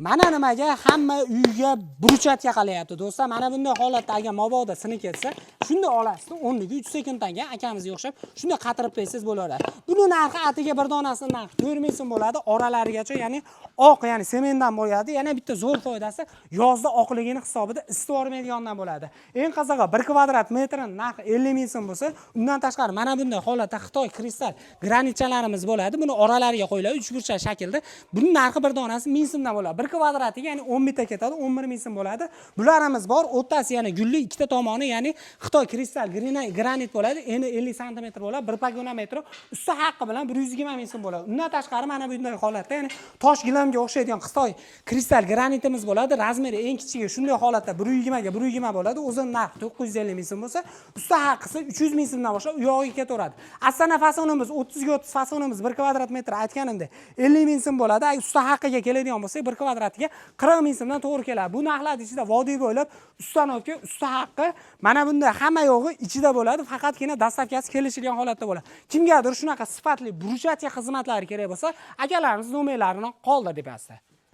Mana nimaga hamma uyga burchatga qalayapti do'stlar. Mana bunday holatda agar mabodo sinib ketsa, shunda olasiz 10 3 sekunddan akamizga o'xshab shunda qatirib qo'ysangiz bo'laveradi. Buni narxi atiga bir donasining narxi 4 ming so'm bo'ladi, oralarigacha, ya'ni oq, ya'ni sementdan bo'ladi. Yana bitta zo'r foydasi yozda oqligini hisobida isitib olmaydigandan bo'ladi. Eng qizig'i 1 kvadrat metrining narxi 50 ming so'm bo'lsa, undan tashqari mana bunday holatda Xitoy kristal granitchalarimiz bo'ladi. Buni oralariga qo'yiladi 3 burchak shaklda. Buning narxi bir donasi 1000 so'mdan bo'ladi. 1 kvadratiga ya'ni 10 bitta ketadi, 11 ming so'm bo'ladi. Bularimiz bor. O'rtasi ya'ni gulli ikkita tomoni, ya'ni Xitoy kristal granit bo'ladi. Eni 50 sm bo'ladi. 1 pogona metri usti haqqi bilan 120 ming so'm bo'ladi. Undan tashqari mana bunday holatda, ya'ni tosh gilamga o'xshaydigan Xitoy kristal granitimiz bo'ladi. Razmeri eng kichigi shunday holatda 120 ga 120 bo'ladi. O'zining narxi 950 ming so'm bo'lsa, usti haqqisi 300 ming so'mdan boshlab u yog'iga ketaveradi. Astana fasonimiz 30 ga 30 fasonimiz 1 kvadrat metr aytganimda 50 ming so'm bo'ladi. Usti haqqiga keladigan bo'lsa, 1 kvadratiga 40 ming so'mdan to'g'ri keladi. Bu narxlar ichida vodiy bo'ylab ustanovka, usta haqqi mana bunday hamma yo'g'i ichida bo'ladi. Faqatgina dastavkasi kelishilgan holatda bo'ladi. Kimgadir shunaqa sifatli burchatga xizmatlari kerak bo'lsa, akalarimiz nomerlarini qoldir deb yozdi.